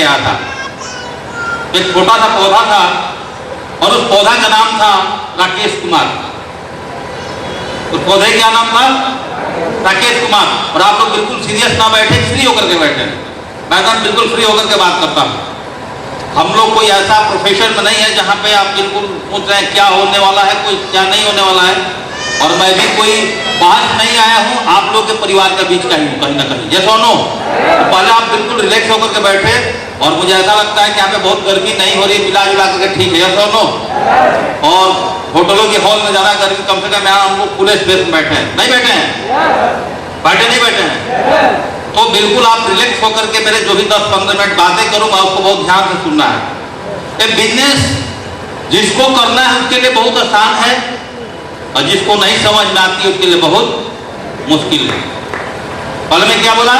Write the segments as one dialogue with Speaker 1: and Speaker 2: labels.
Speaker 1: लेके आया था। एक छोटा सा पौधा था और उस पौधा का नाम था राकेश कुमार। उस पौधे का नाम था राकेश कुमार। और आप लोग बिल्कुल सीरियस ना बैठे, फ्री होकर के बैठे। मैं तो बिल्कुल फ्री होकर के बात करता हूँ। हम लोग कोई ऐसा प्रोफेशन में नहीं है जहाँ पे आप बिल्कुल पूछ रहे हैं क्या होने वाला है, कोई क्या नहीं होने वाला है। और मैं भी कोई बाहर नहीं आया हूँ, आप लोग के परिवार के बीच का ही हूँ कहीं ना कहीं। ये सुनो, तो पहले आप बिल्कुल रिलैक्स होकर के बैठे। और मुझे ऐसा लगता है कि यहाँ पे बहुत गर्मी नहीं हो रही, मिला जुला करके ठीक है। ये सुनो, और होटलों के हॉल में ज्यादा गर्मी, कम से कम यहाँ हम लोग खुले स्पेस में बैठे हैं, नहीं बैठे हैं, बैठे नहीं बैठे हैं। तो बिल्कुल आप रिलैक्स होकर के मेरे जो भी 10-15 मिनट बातें करूंगा उसको बहुत ध्यान से सुनना है। ये बिजनेस जिसको करना है उसके लिए बहुत आसान है और जिसको नहीं समझ में आती है उसके लिए बहुत मुश्किल है। पहले मैं क्या बोला?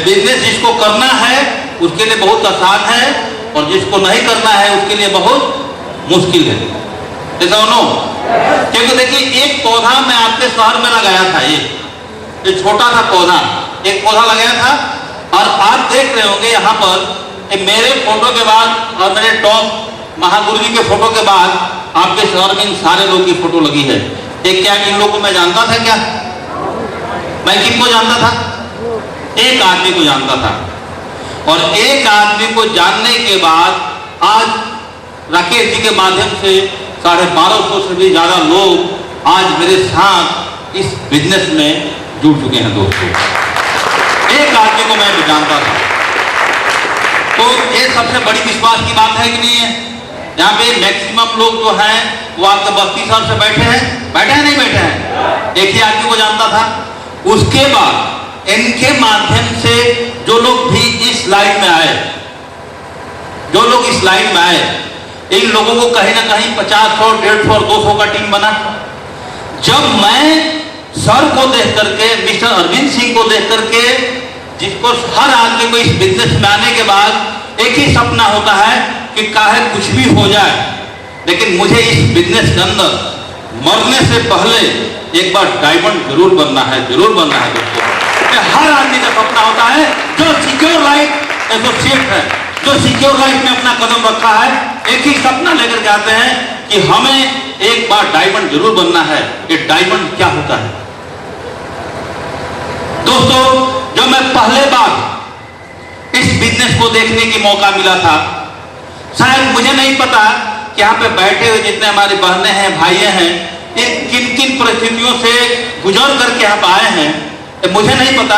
Speaker 1: बिजनेस जिसको करना है उसके लिए बहुत आसान है और जिसको नहीं करना है उसके लिए बहुत मुश्किल है। ऐसा नो, क्योंकि देखिए एक पौधा मैं आपके शहर में लगाया था, एक छोटा सा पौधा, एक पौधा लगाया था। और आप देख रहे होंगे यहाँ पर मेरे फोटो के बाद और मेरे टॉप महागुरु जी के फोटो के बाद आपके शहर में इन सारे लोग की फोटो लगी है। एक क्या इन लोगों को मैं जानता था क्या? मैं किनको जानता था? एक आदमी को जानता था। और एक आदमी को जानने के बाद आज राकेश जी के माध्यम से 1250 से भी ज्यादा लोग आज मेरे साथ इस बिजनेस में जुड़ चुके हैं। दोस्तों, एक आदमी को मैं जानता था। तो ये सबसे बड़ी विश्वास की बात है कि नहीं है? यहाँ पे मैक्सिमम लोग जो हैं वो आपके 32 साल से बैठे हैं, नहीं बैठे हैं। एक ही आदमी को जानता था। उसके बाद इनके माध्यम से जो लोग भी इस लाइन में आए, जो लोग इस लाइन में आए, इन लोगों को कहीं ना कहीं 50, 100, 150 और 200 का टीम बना। जब मैं सर को देख करके, मिस्टर अरविंद सिंह को देख करके, जिसको हर आदमी को इस बिजनेस में आने के बाद एक ही सपना होता है कि काहे कुछ भी हो जाए, लेकिन मुझे इस बिजनेस के अंदर मरने से पहले एक बार डायमंड जरूर बनना है, जरूर बनना है। दोस्तों, हर आदमी का सपना होता है जो सिक्योर लाइफ एसोसिएट है, जो सिक्योर लाइफ में अपना कदम रखा है, एक ही सपना लेकर के आते हैं कि हमें एक बार डायमंड जरूर बनना है। ये डायमंड क्या होता है? दोस्तों, जब मैं पहले बार इस बिजनेस को देखने की मौका मिला था, शायद मुझे नहीं पता कि यहाँ पे बैठे हुए जितने हमारे बहनें हैं, भाइयां हैं, किन किन परिस्थितियों से गुजर करके यहाँ पे आए हैं, मुझे नहीं पता,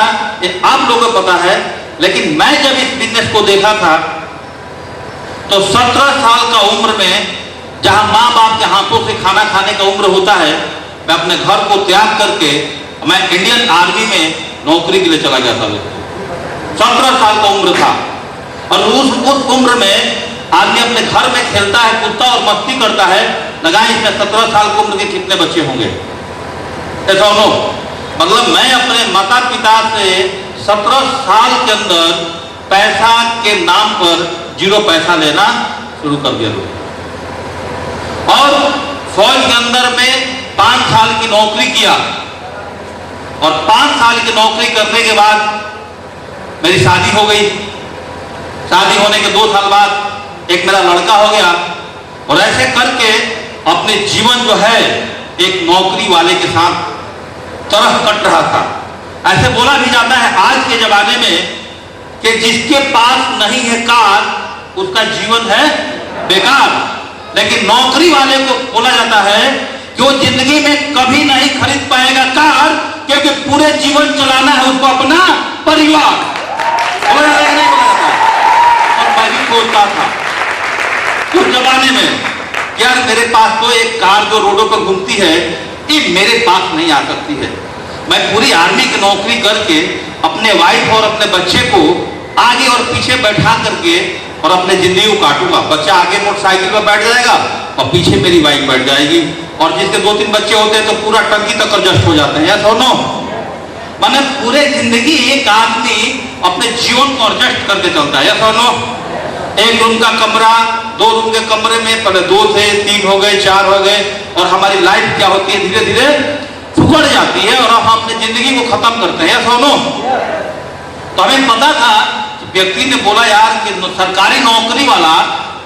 Speaker 1: आप लोगों को पता है। लेकिन मैं जब इस बिजनेस को देखा था तो 17 साल का उम्र में, जहां माँ बाप के हाथों से खाना खाने का उम्र होता है, मैं अपने घर को त्याग करके मैं इंडियन आर्मी में नौकरी के लिए चला गया था। 17 साल का उम्र था। और उस उम्र में आदमी अपने घर में खेलता है, कूदता और मस्ती करता है। लगाए इसमें 17 साल की उम्र के कितने बच्चे होंगे? ऐसा नो, मतलब मैं अपने माता पिता से 17 साल के अंदर पैसा के नाम पर 0 पैसा लेना शुरू कर दिया। और फौज के अंदर में 5 साल की नौकरी किया। और 5 साल की नौकरी करने के बाद मेरी शादी हो गई। शादी होने के 2 साल बाद एक मेरा लड़का हो गया। और ऐसे करके अपने जीवन जो है एक नौकरी वाले के साथ तरह कट रहा था। ऐसे बोला भी जाता है आज के जमाने में कि जिसके पास नहीं है कार उसका जीवन है बेकार। लेकिन नौकरी वाले को बोला जाता है कि वो जिंदगी में कभी नहीं खरीद पाएगा कार, क्योंकि पूरे जीवन चलाना है उसको अपना परिवार। बोला जाता है, नहीं बोला जाता। और मैं भी सोचता था उस जमाने में, यार मेरे पास तो एक कार जो रोडों पर घूमती है ये मेरे पास नहीं आ सकती है। मैं पूरी आर्मी की नौकरी करके अपने वाइफ और अपने बच्चे को आगे और पीछे बैठा करके और अपने जिंदगी को काटूंगा। बच्चा आगे मोटरसाइकिल पर बैठ जाएगा और पीछे मेरी वाइफ बैठ जाएगी। और जिसके 2-3 बच्चे होते हैं तो पूरा टंकी तक एडजस्ट हो जाते हैं। या सुनो, माने पूरे जिंदगी एक आदमी अपने जीवन को एडजस्ट करके चलता है। या सुनो, 1 रूम का कमरा, 2 रूम के कमरे में पहले 2 थे, 3 हो गए, 4 हो गए। और हमारी लाइफ क्या होती है, धीरे धीरे फुकड़ जाती है और हम अपनी जिंदगी को खत्म करते हैं। या सुनो, तो हमें पता था व्यक्ति ने बोला यार कि सरकारी नौकरी वाला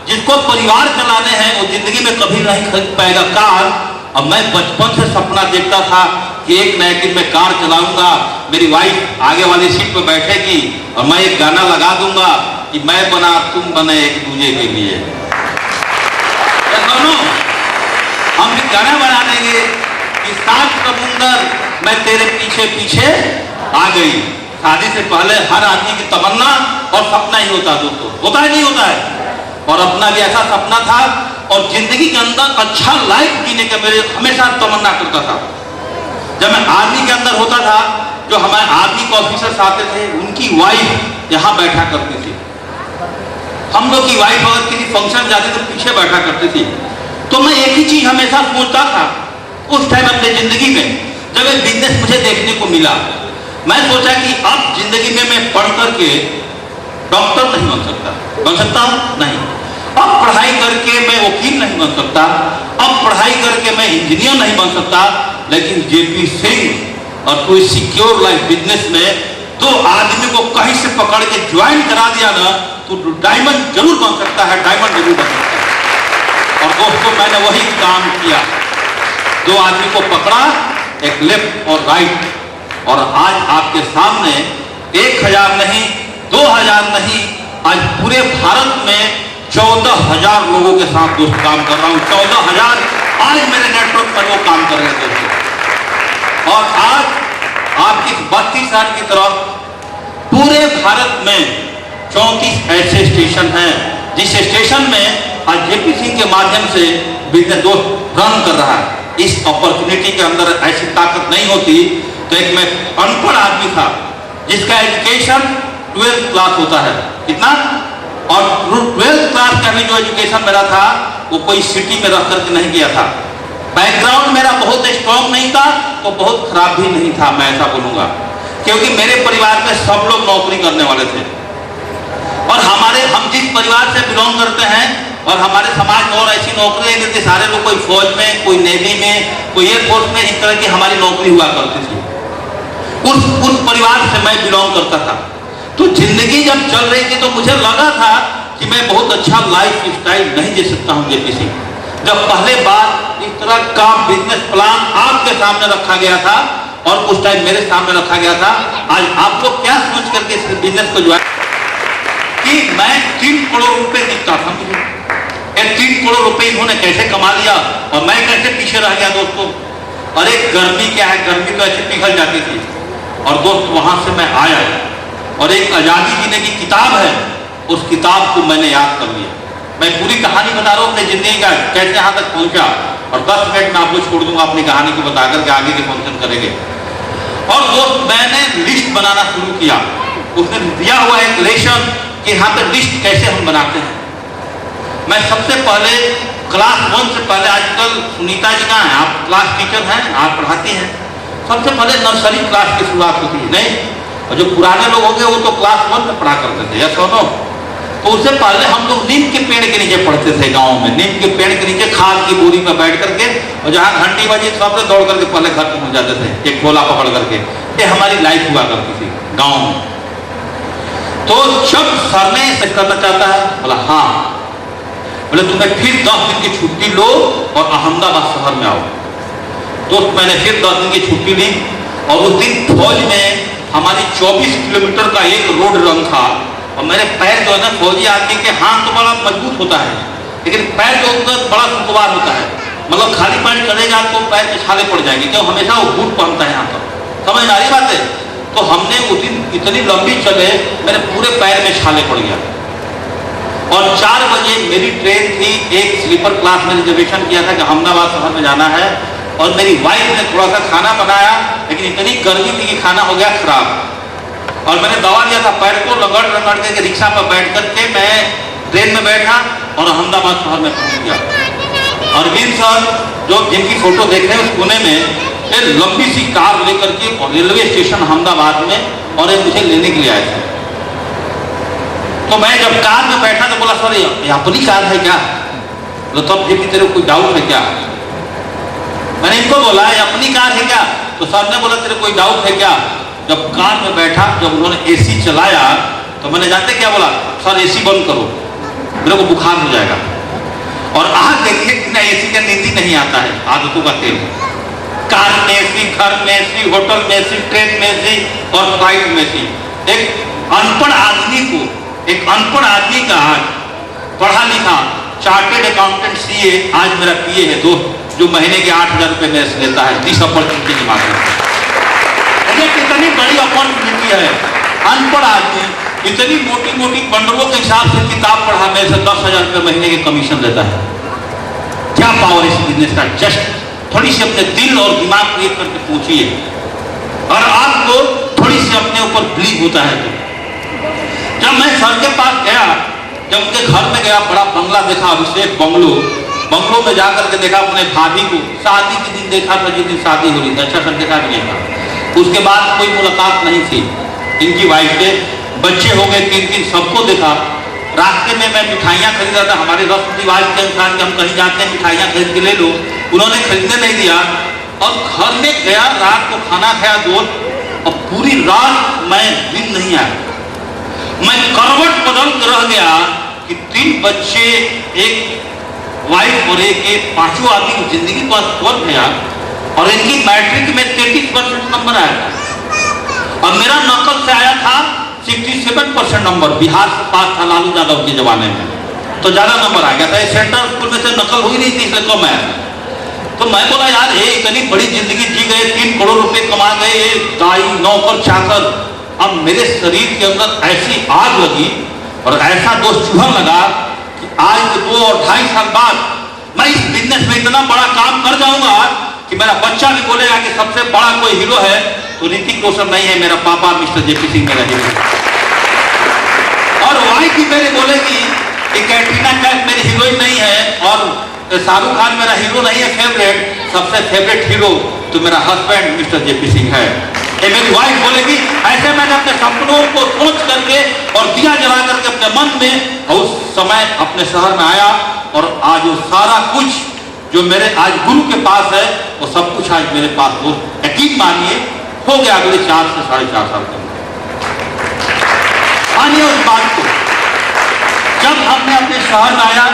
Speaker 1: जिसको परिवार चलाने हैं वो जिंदगी में कभी नहीं खरीद पाएगा कार। अब मैं बचपन से सपना देखता था कि एक न एक दिन मैं कार चलाऊंगा, मेरी वाइफ आगे वाली सीट पर बैठेगी और मैं एक गाना लगा दूंगा कि मैं बना तुम बने एक दूसरे के लिए। हम भी गाना बना देंगे कि सात समुंदर मैं तेरे पीछे पीछे आ गई। शादी से पहले हर आदमी की तमन्ना और सपना ही होता है दोस्तों, होता है नहीं होता है? और अपना भी ऐसा सपना था और जिंदगी के अंदर अच्छा लाइफ जीने का मेरे हमेशा तमन्ना करता था। जब मैं आर्मी के अंदर होता था, जो हमारे आर्मी के ऑफिसर्स आते थे उनकी वाइफ यहाँ बैठा करती थी। हम लोग की वाइफ अगर किसी फंक्शन जाती तो पीछे बैठा करती थी। तो मैं एक ही चीज हमेशा सोचता था उस टाइम अपने जिंदगी में, जब एक बिजनेस मुझे देखने को मिला। मैं सोचा कि अब जिंदगी में मैं पढ़ करके डॉक्टर नहीं बन सकता नहीं। अब पढ़ाई करके मैं वकील नहीं बन सकता, अब पढ़ाई करके मैं इंजीनियर नहीं बन सकता, लेकिन जेपी सिंह और कोई सिक्योर लाइफ बिजनेस में तो आदमी को कहीं से पकड़ के ज्वाइन करा दिया ना तो डायमंड जरूर बन सकता है, डायमंड जरूर बन सकता है। और दोस्तों मैंने वही काम किया, दो आदमी को पकड़ा, एक लेफ्ट और राइट, और आज आपके सामने 1000 नहीं 2000 नहीं, आज पूरे भारत में 14,000 लोगों के साथ दोस्त काम कर रहा हूं। 14,000 आज मेरे नेटवर्क पर वो काम कर रहे हैं दोस्तों। और आज आपकी 32 साल की तरफ पूरे भारत में 34 ऐसे स्टेशन हैं जिस स्टेशन में आज जेपी सिंह के माध्यम से बिजनेस दोस्त रन कर रहा है। इस अपॉर्चुनिटी के अंदर ऐसी ताकत नहीं होती। तो एक मैं अनपढ़ आदमी था जिसका एजुकेशन 12th क्लास होता है, कितना? और 12th क्लास का भी जो एजुकेशन मेरा था वो कोई सिटी में रह करके नहीं किया था। बैकग्राउंड मेरा बहुत स्ट्रॉन्ग नहीं था तो बहुत खराब भी नहीं था, मैं ऐसा बोलूंगा, क्योंकि मेरे परिवार में सब लोग नौकरी करने वाले थे। और हम जिस परिवार से बिलोंग करते हैं और हमारे समाज में और ऐसी नौकरी नहीं देती, सारे लोग कोई फौज में, कोई नेवी में, कोई एयरफोर्स में, इस तरह की हमारी नौकरी हुआ करती थी। उस परिवार से मैं बिलोंग करता था। तो जिंदगी जब चल रही थी तो मुझे लगा था कि मैं बहुत अच्छा लाइफ स्टाइल नहीं दे सकता हूँ जेपी सिंह। जब पहले बार इस तरह का बिजनेस प्लान आपके सामने रखा गया था और उस टाइम मेरे सामने रखा गया था, आज आप लोग क्या सोच करके इस बिजनेस को ज्वाइन कि मैं 3 करोड़ रुपए दिखता था मुझे। 3 करोड़ रुपए इन्होंने कैसे कमा लिया और मैं कैसे पीछे रह गया दोस्तों। अरे गर्मी क्या है, गर्मी तो ऐसे पिघल जाती थी। और दोस्त वहां से मैं आया और एक आजादी जीने की किताब है, उस किताब को मैंने याद कर लिया। मैं पूरी कहानी बता रहा हूँ अपनी जिंदगी का, कैसे यहाँ तक पहुंचा, और 10 मिनट में आपको छोड़ दूंगा अपनी कहानी को बता करके आगे के फंक्शन करेंगे। और दोस्त मैंने लिस्ट बनाना शुरू किया। उसने दिया हुआ एक लेसन कि यहाँ पे लिस्ट कैसे हम बनाते हैं। मैं सबसे पहले क्लास 1 से पहले, आजकल सुनीता जी कहाँ हैं, आप क्लास टीचर हैं, आप पढ़ाती हैं, सबसे पहले नर्सरी क्लास की शुरुआत होती है नहीं? और जो पुराने लोग होंगे वो तो क्लास 1 में पढ़ा करते थे, या सुनो। तो उससे पहले हम लोग नीम के पेड़ के नीचे पढ़ते थे गाँव में, नीम के पेड़ के नीचे खाद की बोरी में बैठ करके, और जहाँ घंटी बजी सब लोग दौड़ करके पहले घर पहुँच जाते थे एक गोला पकड़ करके। ये हमारी लाइफ हुआ करती थी गाँव में। तो जब सर ने ऐसा करना चाहता है, बोला हाँ, बोले तुम्हें फिर 10 दिन की छुट्टी लो और अहमदाबाद शहर में आओ। दोस्त मैंने फिर 10 दिन की छुट्टी ली और उस दिन फौज में हमारी 24 किलोमीटर का एक रोड रन था। और मेरे पैर जो है ना, फौजी आदमी के हाथ तो बड़ा मजबूत होता है लेकिन पैर जो बड़ा खुशगवार होता है, मतलब खाली पैर चलेगा तो पैर के छाले पड़ जाएंगे, क्यों हमेशा वो बूट पहनता है यहाँ पर, समझ आ रही बात है। तो हमने उस दिन इतनी लंबी चले, मेरे पूरे पैर में छाले पड़ गया। और 4 बजे मेरी ट्रेन थी, एक स्लीपर क्लास में रिजर्वेशन किया था कि अहमदाबाद शहर में जाना है। और मेरी वाइफ ने थोड़ा सा खाना बनाया, लेकिन इतनी गर्मी थी कि खाना हो गया खराब। और मैंने दवा लिया था पैर को, रगड़ के रिक्शा पर बैठ करके मैं ट्रेन में बैठा और अहमदाबाद शहर में पहुंच गया। अरविंद सर जो जिनकी फोटो देख रहे हैं उस कोने में एक लंबी सी कार लेकर के रेलवे स्टेशन अहमदाबाद में, और ये मुझे लेने के लिए आए थे। तो मैं जब कार में बैठा तो बोला सर ये अपनी कार है क्या? तो तब देखिए तेरे कोई डाउट है क्या? मैंने इनको बोला ये अपनी कार है क्या? तो सर ने बोला तेरे कोई डाउट है क्या? जब कार में बैठा, जब उन्होंने एसी चलाया तो मैंने जानते क्या बोला, सर एसी बंद करो, मेरे को बुखार हो जाएगा। और आज देखिए कि ना एसी का नींद ही नहीं आता है, आदतों का तेल। कार में एसी, घर में एसी, होटल में एसी, ट्रेन में एसी और फ्लाइट में एसी। एक अनपढ़ आदमी को, एक अनपढ़ आदमी का आज पढ़ा लिखा चार्टेड अकाउंटेंट सीए आज मेरा पीए है दोस्त, जो महीने के 8,000 रुपये में लेता है 30 अपॉर्चुनिटी के माध्यम से। कितनी बड़ी अपॉर्चुनिटी है। अनपढ़ आदमी इतनी मोटी मोटी बंडलों के हिसाब से किताब पढ़ा, मेरे से 10,000 रुपये महीने के कमीशन लेता है। क्या पावर इस बिजनेस का? जस्ट थोड़ी सी अपने दिल और दिमाग को एक करके पूछिए और आपको थोड़ी सी अपने ऊपर बिलीव होता है। तो जब मैं सर के पास गया, जब उनके घर में गया, बड़ा बंगला देखा, अभिषेक बंगलो में जाकर के देखा अपने भाभी को, शादी के दिन देखा था, जिस दिन शादी हो रही थी, अच्छा सर देखा भी नहीं था। उसके बाद कोई मुलाकात नहीं थी इनकी वाइफ के, बच्चे हो गए 3-3, सबको देखा। रास्ते में मैं मिठाइयाँ खरीदा था, हमारे रस्म रिवाज के अनुसार कि हम कहीं जाते हैं मिठाइयाँ खरीद के ले लो, उन्होंने खरीदने नहीं दिया। और घर में गया, रात को खाना खाया दोस्त, और पूरी रात मैं दिन नहीं आया। मैं करवट बदल कर रह गया कि 3 बच्चे, एक वाइफ और एक पांचों आदमी की जिंदगी को स्वर्ग गया। और इनकी मैट्रिक में 33% नंबर आया और मेरा नकल से आया था 67% नंबर। बिहार से पास था लालू यादव के जमाने में, तो ज्यादा नंबर आ गया था। सेंट्रल स्कूल में से नकल हुई नहीं थी, इसलिए कम आया। तो मैं बोला यार ये इतनी बड़ी जिंदगी जी गए, 3 करोड़ रुपए कमा गए, दाई नौकर चाकर, अब मेरे शरीर के अंदर ऐसी आग लगी और ऐसा दोस्त चूहन लगा कि आज 2 और 2.5 साल बाद मैं इस बिजनेस में इतना बड़ा काम कर जाऊंगा कि मेरा बच्चा भी बोलेगा कि सबसे बड़ा कोई हीरो है तो ऋतिक रोशन नहीं है, मेरा पापा मिस्टर जेपी सिंह मेरा हीरो। और वाइफ भी मेरे बोलेगी कि कैटरीना कैफ मेरी हीरोइन नहीं है और शाहरुख खान मेरा हीरो नहीं है फेवरेट, सबसे फेवरेट हीरो तो मेरा हस्बैंड मिस्टर जेपी सिंह है। ये मेरी वाइफ बोलेगी। ऐसे मैंने अपने सपनों को सोच करके और दिया जला करके अपने मन में, और उस समय अपने शहर में आया और आज वो सारा कुछ जो मेरे आज गुरु के पास है वो सब कुछ आज मेरे पास हो। यकीन मानिए हो गया अगले 4 से 4.5 साल तक। मानिए उस बात को, जब हमने अपने शहर में आया,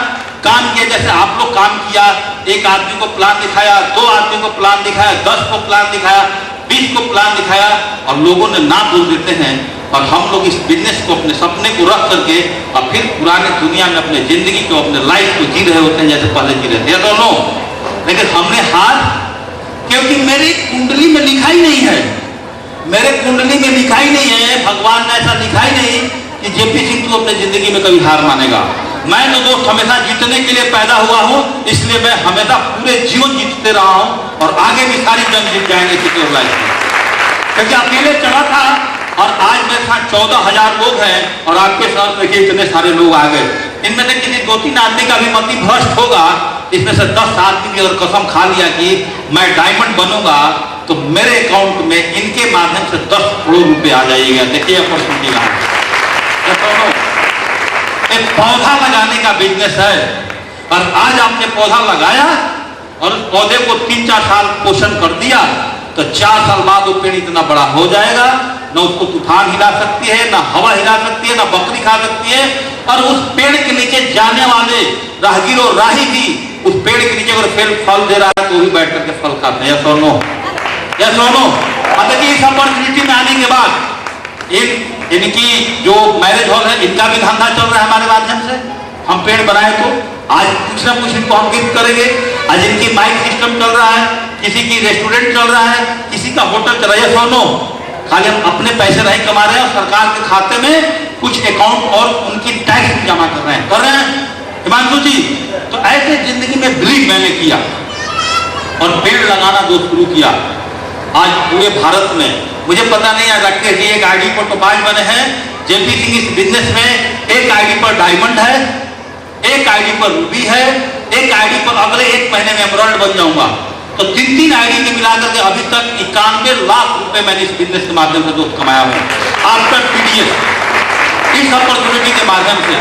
Speaker 1: काम किया, जैसे आप लोग काम किया, एक आदमी को प्लान दिखाया, 2 आदमी को प्लान दिखाया, 10 को प्लान दिखाया, 20 को प्लान दिखाया और लोगों ने ना बोल देते हैं। और हम लोग इस बिजनेस को, अपने सपने को रख करके और फिर पुराने दुनिया में अपने जिंदगी को, अपने लाइफ को जी रहे होते हैं जैसे पहले जी रहे थे, दोनों। लेकिन हमने हार, क्योंकि मेरी कुंडली में लिखा ही नहीं है, मेरे कुंडली में लिखा ही नहीं है, भगवान ने ऐसा लिखा ही नहीं कि जेपी सिंह तू अपने जिंदगी में कभी हार मानेगा। मैं तो दोस्त हमेशा जीतने के लिए पैदा हुआ हूं, इसलिए मैं हमेशा पूरे जीवन जीतते रहा हूं और आगे भी सारी जंग जीत जाएंगे सिक्योर लाइफ में। क्योंकि अकेले चला था और आज मेरे साथ 14,000 लोग हैं और आपके साथ देखिए इतने सारे लोग आ गए। इनमें से किसी 2-3 आदमी का भी मति भ्रष्ट होगा, इसमें से 10 आदमी भी अगर कसम खा लिया कि मैं डायमंड बनूंगा तो मेरे अकाउंट में इनके माध्यम से 10 करोड़ रुपए आ जाएगा। देखिए अपॉर्चुनिटी का एक पौधा लगाने का बिजनेस है और आज आपने पौधा लगाया और उस पौधे को 3-4 साल पोषण कर दिया तो 4 साल बाद वो पेड़ इतना बड़ा हो जाएगा, न उसको तूफान हिला सकती है, न हवा हिला सकती है, न बकरी खा सकती है। और उस पेड़ के नीचे जाने वाले राहगीर और राही भी उस पेड़ के नीचे अगर फल दे रहा है तो भी बैठ करके फल खाते हैं। सोनो देखिए इस अपॉर्चुनिटी में आने के बाद इनकी जो मैरिज हॉल है इनका भी धंधा चल रहा है हमारे माध्यम से। हम पेड़ बनाए तो आज कुछ ना कुछ इनको हम गिफ्ट करेंगे। आज इनकी माइक सिस्टम चल रहा है, किसी की रेस्टोरेंट चल रहा है, किसी का होटल चल रहा है। सोनो खाली हम अपने पैसे नहीं कमा रहे हैं और सरकार के खाते में कुछ अकाउंट और उनकी टैक्स भी जमा कर रहे हैं हिमांशु जी। तो ऐसे जिंदगी में बिलीव मैंने किया और पेड़ लगाना जो शुरू किया। आज पूरे भारत में मुझे पता नहीं है, राकेश जी एक आईडी पर तो 5 बने हैं, जेपी सिंह इस बिजनेस में एक आईडी पर डायमंड है, एक आईडी पर रूबी है, एक आईडी पर अगले 1 महीने में एमराल्ड बन जाऊंगा। तो 3 आईडी के मिलाकर के अभी तक 91 लाख रुपए मैंने इस बिजनेस के माध्यम से दोस्त कमाया हूँ आफ्टर पीडीएस। इस अपॉर्चुनिटी के माध्यम से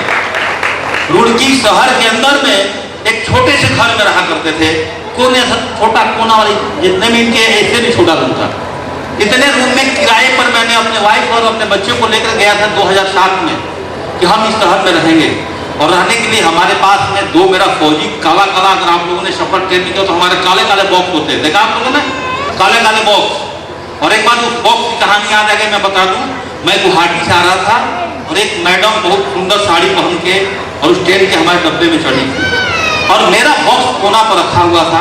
Speaker 1: रुड़की शहर के अंदर में एक छोटे से घर में रहा करते थे, कोने छोटा कोना वाली, जितने भी इनके ऐसे भी छोटा रूम था, इतने रूम में किराए पर मैंने अपने वाइफ और अपने बच्चों को लेकर गया था 2007 में कि हम इस शहर में रहेंगे, और रहने के लिए हमारे पास में दो मेरा फौजी काला काला, अगर आप लोगों ने सफर ट्रेन किया तो हमारे काले काले बॉक्स होते हैं, देखा आप लोगों ने काले काले बॉक्स। और एक बार उस बॉक्स की कहानी याद आ गई, मैं बता दूं। मैं गुवाहाटी से आ रहा था और एक मैडम बहुत सुंदर साड़ी पहन के और उस ट्रेन के हमारे डब्बे में चढ़ी थी, और मेरा बॉक्स कोना पर रखा हुआ था,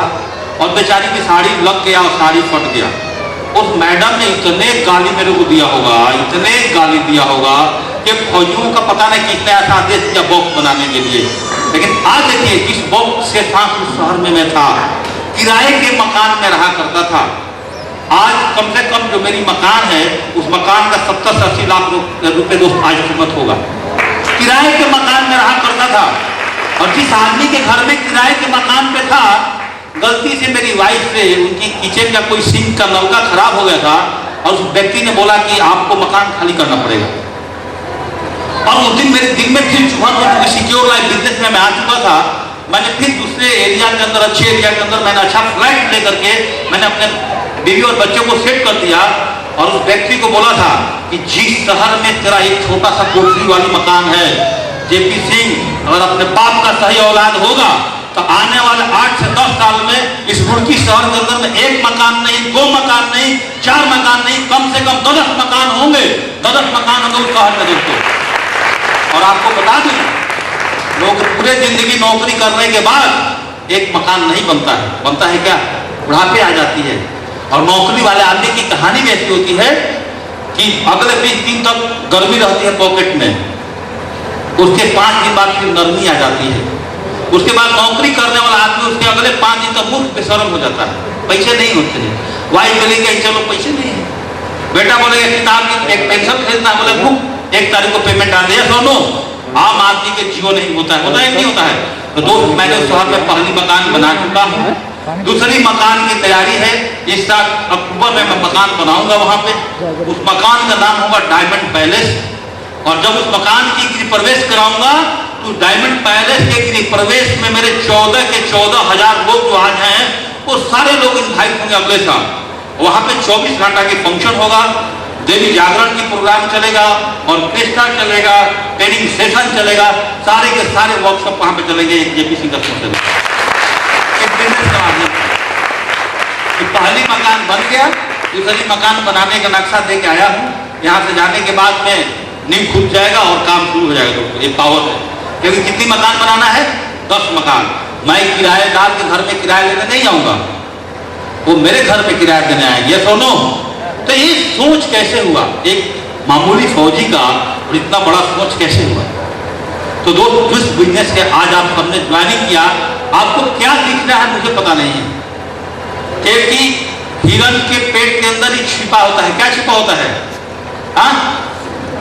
Speaker 1: और बेचारी की साड़ी लग गया और साड़ी फट गया। उस मैडम ने इतने गाली मेरे को दिया होगा, इतने गाली दिया होगा कि फौजियों का पता नहीं किसने ऐसा आदेश दिया बॉक्स बनाने के लिए। लेकिन आज देखिए, जिस बॉक्स के साथ उस शहर में मैं था, किराए के मकान में रहा करता था, आज कम से कम जो मेरी मकान है उस मकान का 70 से 80 लाख रुपए दोस्त आज कीमत होगा। किराए के मकान में रहा करता था, और जिस आदमी के घर में किराए के मकान पे था, गलती से मेरी वाइफ से उनकी किचन का कोई सिंक का नलका खराब हो गया था, और उस व्यक्ति ने बोला कि आपको मकान खाली करना पड़ेगा। और उस दिन मेरे दिल में फिर चुभन हो चुकी, सिक्योर लाइफ बिजनेस में मैं आ चुका था। मैंने फिर दूसरे एरिया के अंदर, अच्छे एरिया के अंदर मैंने अच्छा फ्लैट लेकर के मैंने अपने बीवी और बच्चों को सेट कर दिया, और उस व्यक्ति को बोला था कि जिस शहर में तेरा एक छोटा सा कोठरी वाली मकान है, जेपी सिंह अगर अपने बाप का सही औलाद होगा तो आने वाले 8 से 10 साल में इस रुड़की शहर के अंदर में एक मकान नहीं, 2 मकान नहीं, 4 मकान नहीं, कम से कम 10 मकान होंगे, 10 मकान होंगे उस शहर में दोस्तों। और आपको बता दूं, लोग पूरे जिंदगी नौकरी करने के बाद एक मकान नहीं बनता है, बनता है क्या, बुढ़ापे आ जाती है। और नौकरी वाले आदमी की कहानी भी ऐसी होती है कि अगले 20 दिन तक गर्मी रहती है पॉकेट में, उसके 5 दिन बाद फिर नरमी आ जाती है, उसके बाद नौकरी करने वाला आदमी उसके अगले 5 दिन तक मुफ्त बेशर्म हो जाता है, पैसे नहीं होते हैं। वाइफ बोलेगी चलो पैसे नहीं है, बेटा बोलेगा किताब की एक पेंसिल खरीदना, बोले बुक 1 तारीख को पेमेंट आ दिया, सुनो आम आदमी के जीवन नहीं होता है, होता है नहीं होता है। तो दोस्त, मैंने उस शहर में पहली मकान बना चुका हूँ, दूसरी मकान की तैयारी है, इस साल अक्टूबर में मैं मकान बनाऊंगा वहां पे। उस मकान का नाम होगा डायमंड पैलेस, और जब उस मकान की गृह प्रवेश कराऊंगा तो डायमंड पैलेस के गृह प्रवेश में मेरे 14 के 14,000 लोग जो आज हैं वो सारे लोग इनवाइट होंगे अगले साल। वहां पे 24 घंटा की फंक्शन होगा, देवी जागरण की प्रोग्राम चलेगा, ऑर्केस्ट्रा चलेगा, ट्रेनिंग सेशन चलेगा, सारे के सारे वर्कशॉप वहां पे चलेंगे। एक जेपी सिंह का पहली मकान बन गया, दूसरी मकान बनाने का नक्शा दे के आया हूँ। यहाँ से जाने के बाद में नींव खुल जाएगा और काम शुरू हो जाएगा दोस्तों, ये पावर है। क्योंकि कितनी मकान बनाना है, 10 मकान। मैं किराएदार के घर में किराया लेने नहीं आऊंगा, वो मेरे घर में किराया देने आएंगे, ये सुनो। तो ये सोच कैसे हुआ, एक मामूली फौजी का और इतना बड़ा सोच कैसे हुआ। तो दोस्त, जिस बिजनेस के आज आप सबने ज्वाइनिंग किया, आपको क्या दिख रहा है मुझे पता नहीं है, क्योंकि हिरन के पेट के अंदर ही छिपा होता है। क्या छिपा होता है, हाँ,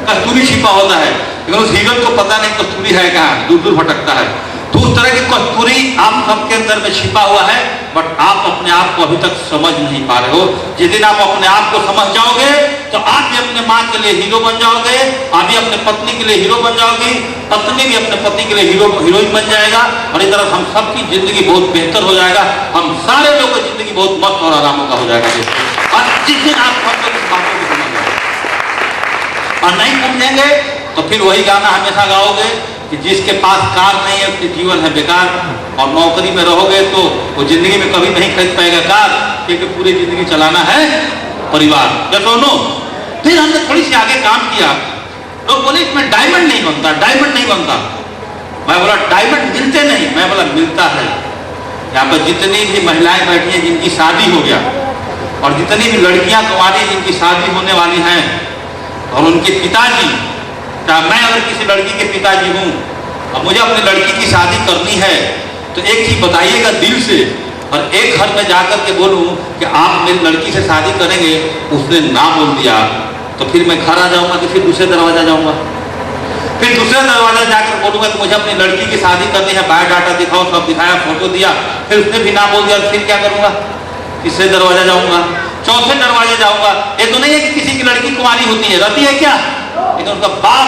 Speaker 1: कस्तूरी छिपा होता है, लेकिन उस हिरन को पता नहीं कस्तूरी है कहाँ, दूर दूर भटकता है। तो उस तरह की कस्तूरी आप सबके अंदर में छिपा हुआ है, बट आप अपने आप को अभी तक समझ नहीं पा रहे हो। जिस दिन आप अपने आप को समझ जाओगे तो आप भी अपने माँ के लिए हीरो बन जाओगे, आप भी अपने पत्नी के लिए हीरो बन जाओगी, पत्नी भी अपने पति के लिए हीरोइन बन जाएगा, और इस तरह हम सबकी जिंदगी बहुत बेहतर हो जाएगा। हम सारे लोगों की जिंदगी बहुत मस्त और आराम का हो जाएगा। और जिस दिन आप सब लोग इस बातों को समझ और नहीं समझेंगे तो फिर वही गाना हमेशा गाओगे कि जिसके पास कार नहीं है उसके जीवन है बेकार। और नौकरी में रहोगे तो वो जिंदगी में कभी नहीं खरीद पाएगा कार, क्योंकि पूरी जिंदगी चलाना है परिवार। या दोनों। फिर हमने थोड़ी सी आगे काम किया, लोग बोले इसमें डायमंड नहीं बनता, डायमंड नहीं बनता। मैं बोला डायमंड मिलते नहीं, मैं बोला मिलता है। यहाँ पर जितनी भी महिलाएं बैठी हैं जिनकी शादी हो गया, और जितनी भी लड़कियां कुंवारी जिनकी शादी होने वाली हैं, और उनके पिताजी, क्या मैं अगर किसी लड़की के पिताजी हूँ और मुझे अपनी लड़की की शादी करनी है, तो एक चीज बताइएगा दिल से, और एक घर में जाकर के बोलूँ कि आप मेरी लड़की से शादी करेंगे, उसने ना बोल दिया, तो फिर मैं घर आ जाऊँगा कि फिर दूसरे दरवाजा जाऊँगा, फिर दूसरे दरवाजा जाकर बोलूँगा कि मुझे अपनी लड़की की शादी करनी है, बायोडाटा दिखाओ, सब दिखाया, फोटो दिया, फिर उसने भी ना बोल दिया, फिर क्या करूँगा, तीसरे दरवाजा जाऊँगा, चौथे दरवाजे जाऊँगा। ये तो नहीं है कि किसी की लड़की कुंवारी होती है, रहती है क्या, लेकिन उनका बाप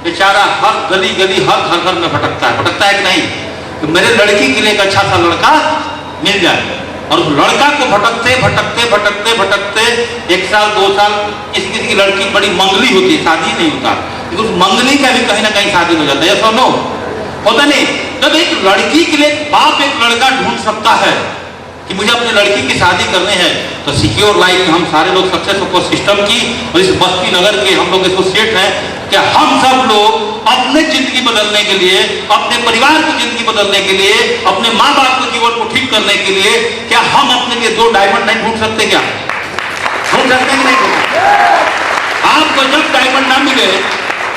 Speaker 1: बेचारा हर गली गली हर घर घर में भटकता है कि नहीं, तो मेरे लड़की के लिए एक अच्छा सा लड़का मिल जाए। और उस लड़का को भटकते भटकते भटकते भटकते 1 साल 2 साल, किसी किसी की लड़की बड़ी मंगली होती है, शादी नहीं होता, लेकिन उस मंगली का भी कहीं ना कहीं शादी हो जाता है, ऐसा नो होता नहीं। जब एक लड़की के लिए बाप एक लड़का ढूंढ सकता है कि मुझे अपनी लड़की की शादी करनी है, तो सिक्योर लाइफ में हम सारे लोग सक्सेस सपोर्ट सिस्टम की और इस बस्ती नगर के हम लोग एसोसिएट हैं कि हम सब लोग अपने जिंदगी बदलने के लिए, अपने परिवार की जिंदगी बदलने के लिए, अपने माँ बाप के जीवन को ठीक करने के लिए, क्या हम अपने लिए 2 डायमंड नहीं ढूंढ सकते? क्या ढूंढ सकते कि नहीं? आपको जब डायमंड ना मिले,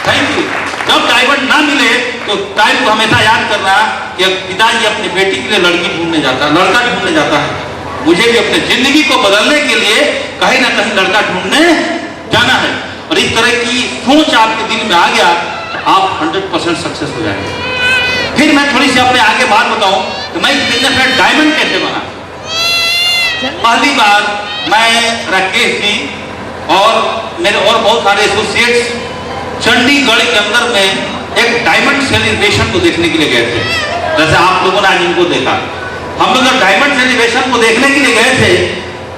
Speaker 1: थैंक यू, जब डायमंड ना मिले तो टाइम को हमेशा याद करना कि पिताजी अपनी बेटी के लिए लड़की ढूंढने जाता है, लड़का ढूंढने जाता है। मुझे भी अपने जिंदगी को बदलने के लिए कहीं ना कहीं लड़का ढूंढने जाना है। और इस तरह की सोच आपके दिल में आ गया तो आप 100% सक्सेस हो जाएंगे। फिर मैं थोड़ी सी अपने आगे बात बताऊं कि मैं इस बिजनेस में डायमंड कैसे बना। पहली बार मैं, राकेश जी और मेरे और बहुत सारे एसोसिएट्स चंडीगढ़ के अंदर में एक डायमंड सेलिब्रेशन को देखने के लिए गए थे। जैसे आप लोगों ने आज इनको देखा, हम लोग जब डायमंड सेलिब्रेशन को देखने के लिए गए थे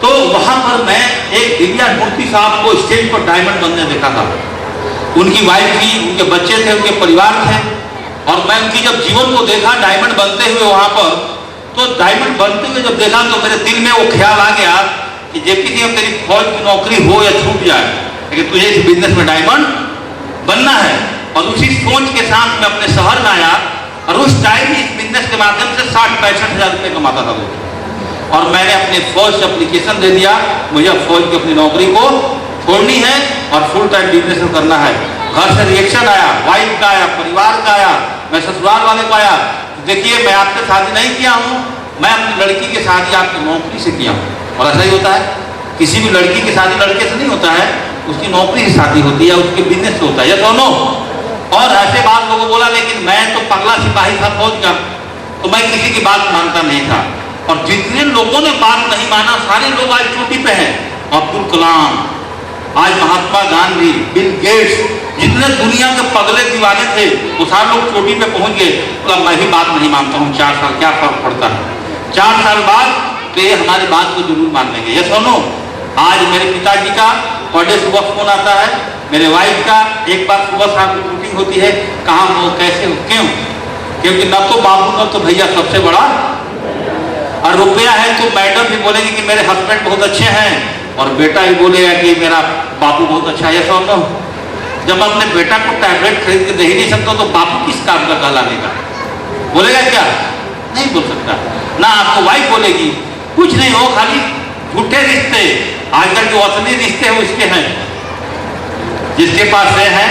Speaker 1: तो वहां पर मैं एक दिव्या मूर्ति साहब को स्टेज पर डायमंड बनने देखा था। उनकी वाइफ थी, उनके बच्चे थे, उनके परिवार थे, और मैं उनकी जब जीवन को देखा डायमंड बनते हुए वहां पर, तो डायमंड बनते हुए जब देखा तो मेरे दिल में वो ख्याल आ गया कि जेपी जी तेरी फौज की नौकरी हो या छूट जाए, लेकिन तुझे इस बिजनेस में डायमंड बनना है। और उसी सोच के साथ मैं अपने शहर में आया और उस टाइम इस बिजनेस के माध्यम से 60-65 हजार रुपये कमाता था लोग। और मैंने अपने फौज से एप्लीकेशन दे दिया, मुझे फौज की अपनी नौकरी को छोड़नी है और फुल टाइम बिजनेस में करना है। घर से रिएक्शन आया, वाइफ का आया, परिवार का आया, मैं ससुराल वाले को आया, देखिए मैं आपसे शादी नहीं किया हूँ, मैं अपनी लड़की की शादी आपकी नौकरी से किया हूँ। और ऐसा ही होता है, किसी भी लड़की की शादी लड़के से नहीं होता है, उसकी नौकरी से शादी होती है, उसके बिजनेस से होता है, या दोनों। और ऐसे बात लोगों बोला, लेकिन मैं तो पगला सिपाही था फौज का, तो मैं किसी की बात मानता नहीं था। और जितने लोगों ने बात नहीं माना, सारे लोग आज चोटी पे हैं। अब्दुल कलाम, आज महात्मा गांधी, बिल गेट्स, जितने दुनिया के पगले दीवाने थे वो सारे लोग चोटी पे पहुंच गए। तो मैं भी बात नहीं मानता हूँ, 4 साल क्या फर्क पड़ता है, 4 साल बाद तो ये हमारी बात को जरूर मान लेंगे। ये सुनो, आज मेरे पिताजी का पर डे सुबह फोन आता है, मेरे वाइफ का एक बार सुबह शाम की मीटिंग होती है, कहाँ हो, कैसे हो, क्यों? क्योंकि न तो बाबू न तो भैया सबसे बड़ा, और रुपया है तो मैडम भी बोलेगी कि मेरे हस्बैंड बहुत अच्छे हैं, और बेटा भी बोलेगा कि मेरा बाबू बहुत अच्छा है। ऐसा होता जब मैं अपने बेटा को टैबलेट खरीद के दे ही नहीं सकता तो बापू किस काम का कहलाने का? बोलेगा क्या? नहीं बोल सकता ना। आपको वाइफ बोलेगी कुछ नहीं हो, खाली झूठे रिश्ते, आजकल जो असली रिश्ते हैं उसके हैं। जिसके पास ये है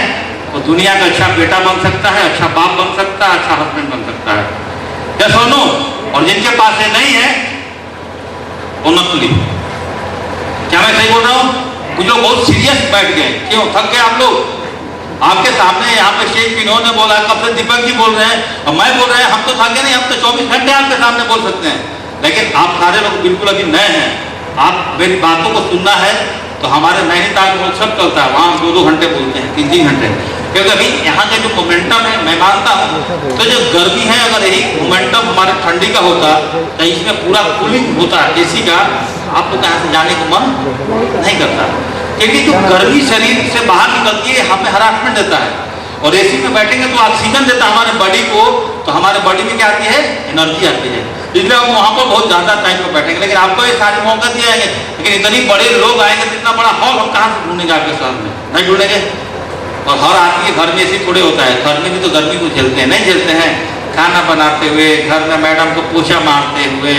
Speaker 1: वो दुनिया का अच्छा बेटा बन सकता है, अच्छा बाप बन सकता है, अच्छा हस्बैंड बन सकता है, क्या सुनो? और जिनके पास ये नहीं है वो नकली। क्या मैं सही बोल रहा हूँ? कुछ लोग बहुत सीरियस बैठ गए, क्यों थक गए आप लोग? आपके सामने यहाँ पे शेख विनोद ने बोला, कब से दीपक जी बोल रहे हैं और मैं बोल रहे हैं, हम तो थके नहीं, हम तो 24 घंटे आपके सामने बोल सकते हैं। लेकिन आप सारे लोग बिल्कुल अभी नए हैं, आप मेरी बातों को सुनना है तो हमारे नैनीताल में सब चलता है, वहाँ 2-2 घंटे बोलते हैं, 3-3 घंटे, क्योंकि अभी यहाँ का जो मोमेंटम है मैं मानता हूँ। तो जो गर्मी है, अगर यही मोमेंटम हमारे ठंडी का होता तो इसमें पूरा कूलिंग होता एसी का, आप लोग यहाँ से जाने को मन नहीं करता, क्योंकि जो गर्मी शरीर से बाहर निकलती है हमें हरासमेंट देता है, और एसी में बैठेंगे तो ऑक्सीजन देता है हमारे बॉडी को, तो हमारे बॉडी में क्या आती है? एनर्जी आती है, इसलिए हम वहाँ पर बहुत ज़्यादा टाइम पर बैठेंगे। लेकिन आपको ये सारे मौका दिए जाएंगे, लेकिन इतनी बड़े लोग आएंगे तो इतना बड़ा हॉल हम कहाँ से ढूंढेंगे आपके शहर में? नहीं ढूंढेंगे। और हर आदमी के घर में ऐसी थोड़े होता है, घर में भी तो गर्मी को झेलते हैं, नहीं झेलते हैं? खाना बनाते हुए, घर में मैडम को पोछा मारते हुए,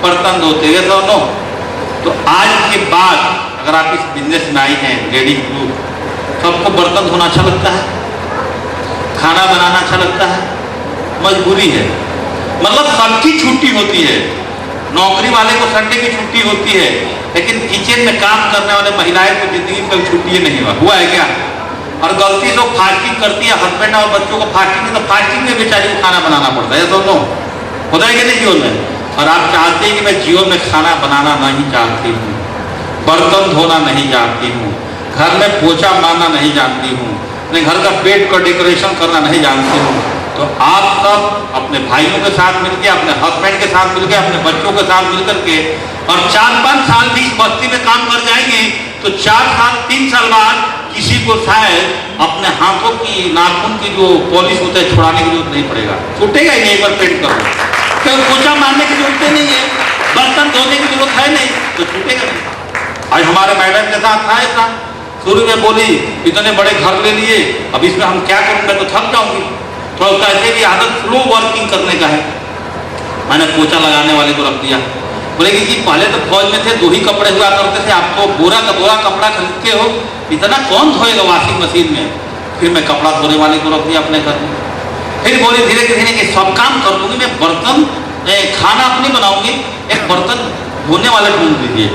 Speaker 1: बर्तन धोते हुए, दोनों। तो आज के बाद अगर आप इस बिजनेस में आई हैं, लेडी ग्रुप, सबको बर्तन धोना अच्छा लगता है, खाना बनाना अच्छा लगता है, मजबूरी है, मतलब सबकी छुट्टी होती है। नौकरी वाले को संडे की छुट्टी होती है, लेकिन किचन में काम करने वाले महिलाएं को जिंदगी में कभी छुट्टी नहीं हुआ है क्या? और गलती से फास्टिंग करती है, हस्बैंड और बच्चों को फास्टिंग है तो फास्टिंग में बेचारी को खाना बनाना पड़ता है, दोनों होता है कि नहीं जीवन में? और आप चाहते हैं कि मैं जीवन में खाना बनाना नहीं चाहती हूँ, बर्तन धोना नहीं जानती हूँ, घर में पोछा मारना नहीं जानती हूँ, अपने घर का पेट का डेकोरेशन करना नहीं जानती हूँ, तो तो आप सब अपने भाइयों के साथ मिलके, अपने हस्बैंड के साथ मिलके, अपने बच्चों के साथ मिलकर के और 4-5 साल भी इस बस्ती में काम कर जाएंगे तो 3 साल बाद किसी को शायद अपने हाथों की नाखून की जो पॉलिश होता है छुड़ाने की जरूरत नहीं पड़ेगा, छूटेगा ही नहीं। एक बार पेंट करो, क्योंकि पोछा मारने की जरूरत नहीं है, बर्तन धोने की जरूरत है नहीं, तो छूटेगा नहीं। आज हमारे मैडम के साथ था ऐसा, शुरू में बोली इतने बड़े घर ले लिए, अब इसमें हम क्या करूँगा, तो थक जाऊंगी। थोड़ा कैसे भी आदत स्लो वर्किंग करने का है, मैंने पोछा लगाने वाले को रख दिया। बोलेगी कि पहले तो फौज में थे 2 ही कपड़े हुआ करते थे, आप तो बोरा का बोरा कपड़ा खरीदते हो, इतना कौन धोएगा वॉशिंग मशीन में। फिर मैं कपड़ा धोने वाले को रख दिया अपने घर में। फिर बोली धीरे धीरे कि सब काम कर दूंगी मैं, बर्तन खाना अपनी बनाऊंगी, एक बर्तन धोने वाले ढूंढ दीजिए।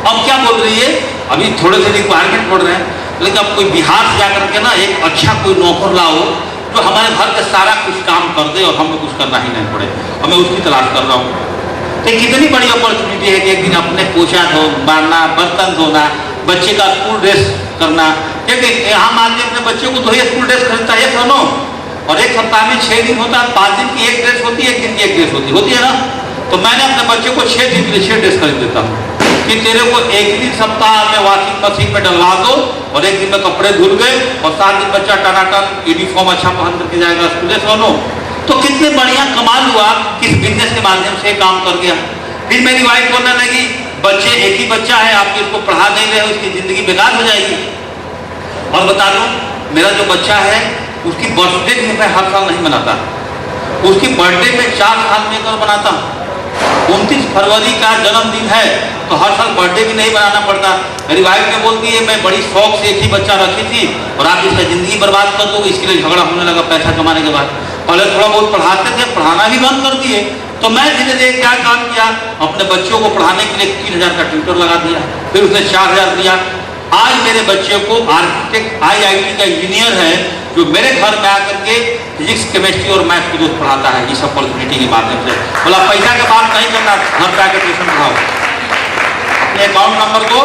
Speaker 1: अब क्या बोल रही है, अभी थोड़े से रिक्वायरमेंट पड़ रहे हैं, लेकिन अब कोई बिहार से जाकर के ना एक अच्छा कोई नौकर लाओ जो हमारे घर का सारा कुछ काम कर दे और हमें कुछ करना ही नहीं पड़े, और मैं उसकी तलाश कर रहा हूँ। तो कितनी बड़ी अपॉर्चुनिटी है कि एक दिन अपने पोछा मारना, बर्तन धोना, बच्चे का स्कूल ड्रेस करना। क्योंकि हम आदमी अपने बच्चों को तो ही स्कूल ड्रेस खरीदता है सुनो, और एक सप्ताह में 6 दिन होता है, 5 दिन की एक ड्रेस होती है, 1 दिन की एक ड्रेस होती है ना। तो मैंने अपने बच्चे को 6 दिन के लिए 6 ड्रेस खरीद देता हूँ कि तेरे को एक दिन सप्ताह में वॉशिंग मशीन में डलवा दो और एक दिन में कपड़े धुल गए और 7 दिन बच्चा टनाटन यूनिफॉर्म अच्छा पहन करके जाएगा स्कूल। सुनो तो कितने बढ़िया कमाल हुआ, किस बिजनेस के माध्यम से काम कर गया। फिर मेरी वाइफ बोलने लगी बच्चे, एक ही बच्चा है, आप इसको पढ़ा नहीं रहे, उसकी जिंदगी बेकार हो जाएगी। और बता दूं, मेरा जो बच्चा है उसकी बर्थडे भी मैं हर साल नहीं मनाता, उसकी बर्थडे में 4 साल में एक बार बनाता हूँ। 29 फरवरी का जन्मदिन है तो हर साल बर्थडे भी नहीं बनाना पड़ता। मेरी वाइफ ने बोल दी है मैं बड़ी शौक से एक ही बच्चा रखी थी और आप इसका जिंदगी बर्बाद कर दोगे, इसके लिए झगड़ा होने लगा पैसा कमाने के बाद। पहले थोड़ा बहुत पढ़ाते थे, पढ़ाना भी बंद कर दिए। तो मैं धीरे धीरे क्या काम किया, अपने बच्चों को पढ़ाने के लिए 3000 का ट्यूटर लगा दिया, फिर उसने 4000 दिया। आज मेरे बच्चे को आर्किटेक्ट IIT का इंजीनियर है जो मेरे घर में आकर के फिजिक्स, केमिस्ट्री और मैथ की दोस्त पढ़ाता है इस अपॉर्चुनिटी के माध्यम से। बोला पैसा के बात नहीं करना, घर पे आकर ट्यूशन पढ़ाओ, अपने अकाउंट नंबर को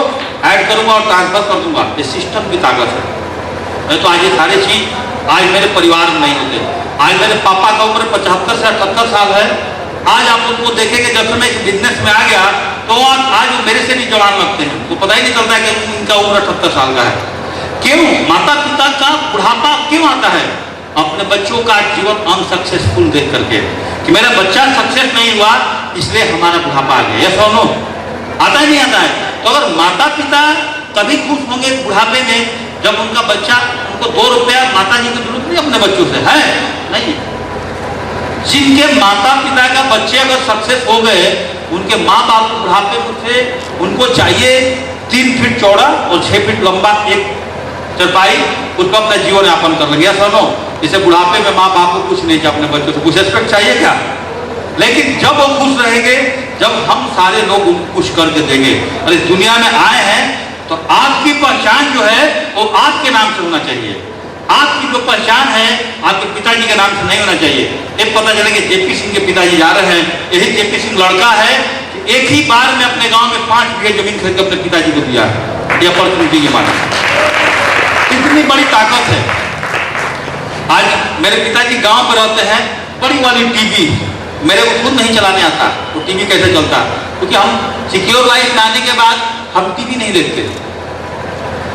Speaker 1: ऐड करूंगा और ट्रांसफर कर दूंगा। ये सिस्टम की ताकत है। नहीं तो आज ये सारी चीज आज मेरे परिवार में नहीं होते। आज मेरे पापा का उम्र 75 से 78 साल है। आज आप उनको देखेंगे, जब से मैं इस बिजनेस में आ गया तो आज वो मेरे से भी जवान लगते हैं, तो पता ही नहीं चलता है कि इनका उम्र 78 साल का है। क्यों? माता पिता का बुढ़ापा क्यों आता है? अपने बच्चों का जीवन अनसक्सेसफुल देख करके कि मेरा बच्चा सक्सेस नहीं हुआ इसलिए हमारा बुढ़ापा आ गया। ये सुनो, आता ही नहीं आता है। तो अगर माता पिता कभी खुश होंगे बुढ़ापे में जब उनका बच्चा, उनको 2 रुपया माता जी की जरूरत नहीं अपने बच्चों से है नहीं। जिनके माता पिता का बच्चे अगर सक्सेस हो गए, उनके माँ बाप को बुढ़ापे से उनको चाहिए 3 फीट चौड़ा और 6 फीट लंबा एक चरपाई, उसको अपना जीवन यापन कर लगे। सुनो, इसे बुढ़ापे में माँ बाप को कुछ नहीं चाहिए, अपने बच्चों से कुछ एक्सपेक्ट चाहिए क्या? लेकिन जब वो खुश रहेंगे, जब हम सारे लोग उनको खुश करके देंगे। अरे दुनिया में आए हैं तो आपकी पहचान जो है वो आपके नाम से होना चाहिए। आपकी जो पहचान है आपके पिताजी के नाम से नहीं होना चाहिए। एक पता चले कि JP सिंह के पिताजी जा रहे हैं, यही JP सिंह लड़का है कि एक ही बार में अपने गांव में 5 बीघे जमीन खरीद के अपने पिताजी को दिया। ये अपॉर्चुनिटी के माध्यम से इतनी बड़ी ताकत है। आज मेरे पिताजी गांव में रहते हैं, बड़ी वाली टीवी मेरे को खुद नहीं चलाने आता, तो टीवी कैसे चलता? क्योंकि हम सिक्योर लाइफ लाने के बाद हम टीवी नहीं देखते,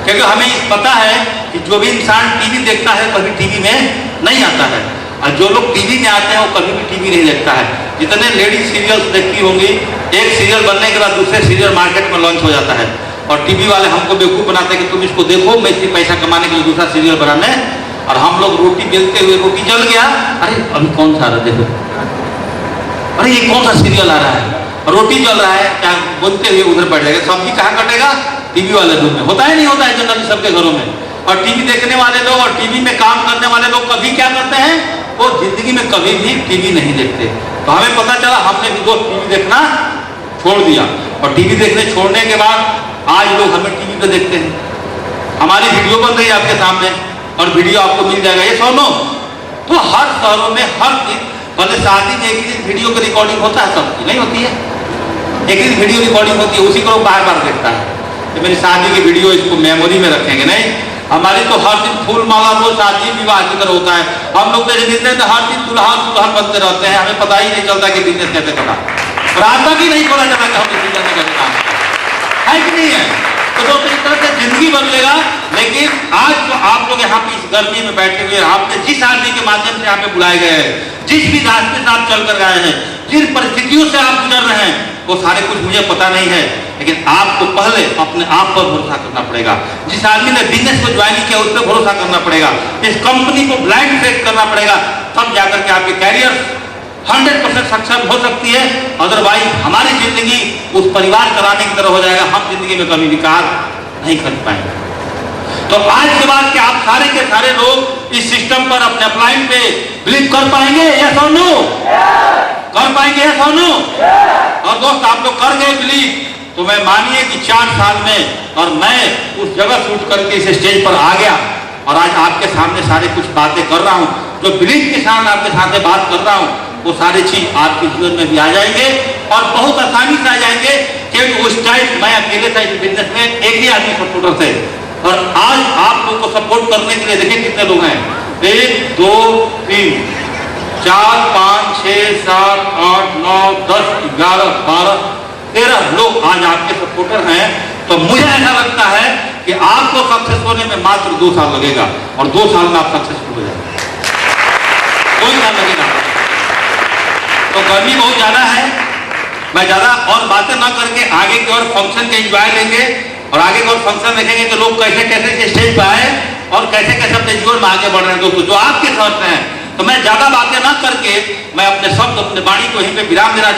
Speaker 1: क्योंकि हमें पता है कि जो भी इंसान टीवी देखता है कभी टीवी में नहीं आता है, और जो लोग टीवी में आते हैं वो कभी भी टीवी नहीं देखता है। जितने लेडीज सीरियल्स देखती होंगी, एक सीरियल बनने के बाद दूसरे सीरियल मार्केट में लॉन्च हो जाता है और टीवी वाले हमको बेवकूफ़ बनाते हैं कि तुम इसको देखो, मैं इसकी पैसा कमाने के लिए दूसरा सीरियल बनाने। और हम लोग रोटी बेलते हुए रोटी जल गया, अरे अभी कौन सा आ रहा देखो, अरे ये कौन सा सीरियल आ रहा है, रोटी जल रहा है, क्या बोलते हुए उधर बैठ जाएगा। सब्जी कहाँ कटेगा? टीवी वाले रूम में। होता है नहीं होता है जनरली सबके घरों में। और टीवी देखने वाले लोग और टीवी में काम करने वाले लोग कभी क्या करते हैं, वो जिंदगी में कभी भी टीवी नहीं देखते। तो हमें पता चला, हमने भी दोस्त टीवी देखना छोड़ दिया और टीवी देखने छोड़ने के बाद आज लोग हमें टीवी पे देखते हैं। हमारी वीडियो बन रही है आपके सामने और वीडियो आपको मिल जाएगा। ये सुनो, तो हर शहरों में हर दिन, भले शादी में एक ही दिन वीडियो की रिकॉर्डिंग होता है, सबकी नहीं होती है, एक ही दिन वीडियो रिकॉर्डिंग होती है, उसी को लोग बार बार देखता है। तो मेरी शादी की वीडियो इसको मेमोरी में रखेंगे नहीं, हमारी तो हर दिन फूल माला रोज शादी विवाह की तरह होता है। हम लोग बिजनेस में हर दिन दुल्हन दुल्हन बनते रहते हैं, हमें पता ही नहीं चलता कि बिजनेस कैसे करना, रास्ता भी नहीं खोला जाता कि हम इस बिजनेस में कैसे काम है कि नहीं है। तो इस तरह से जिंदगी बदलेगा। लेकिन आज जो आप लोग यहाँ पे इस गर्मी में बैठे हुए, आपने जिस आदमी के माध्यम से यहाँ पे बुलाए गए हैं, जिस भी रास्ते से आप चल कर गए हैं, जिन परिस्थितियों से आप गुजर रहे हैं, वो सारे कुछ मुझे पता नहीं है, लेकिन आपको पहले अपने आप पर भरोसा करना पड़ेगा। जिस आदमी ने बिजनेस को ज्वाइन किया उस पर भरोसा करना पड़ेगा, इस कंपनी को ब्लाइंड फेस करना पड़ेगा, तब जाकर के आपके कैरियर 100% सक्षम हो सकती है। अदरवाइज हमारी जिंदगी उस परिवार कराने की तरह हो जाएगा, हम जिंदगी में कभी विकास नहीं कर पाएंगे। तो आज के बाद कि आप सारे के सारे लोग इस सिस्टम पर अपने अपलाइन पे बिलीव कर पाएंगे या सोनू कर पाएंगे या सोनू? और दोस्त आप लोग कर गए बिलीव, तो मैं मानिए कि 4 साल में और मैं उस जगह से उठ करके इस स्टेज पर आ गया और आज आपके सामने सारे कुछ बातें कर रहा हूँ। जो बिलीव के साथ आपके साथ बात कर रहा हूँ, वो सारी चीज आपके जीवन में भी आ जाएंगे और बहुत आसानी से आ जाएंगे। क्योंकि उस टाइम मैं अकेले था इस बिजनेस में, एक ही आदमी सपोर्टर थे, और आज आप लोग को सपोर्ट करने के लिए देखिए कितने लोग हैं, 1 2 3 4 5 6 7 8 9 10 11 12 13 लोग आज आपके सपोर्टर हैं। तो मुझे ऐसा लगता है कि आपको सक्सेस होने में मात्र 2 साल लगेगा और 2 साल में आप सक्सेसफुल हो जाएंगे, 2 साल लगेगा। तो गर्मी बहुत ज्यादा है, मैं ज्यादा और बातें ना करके आगे की और फंक्शन के एंजॉय लेंगे और आगे की और फंक्शन देखेंगे कि लोग कैसे कैसे स्टेज पर आए और कैसे कैसे अपने जीवन में आगे बढ़ रहे हैं। दोस्तों जो आपके साथ हैं, तो मैं ज्यादा बातें ना करके मैं अपने शब्द अपने वाणी को यहीं पे विराम देना चाहूँ।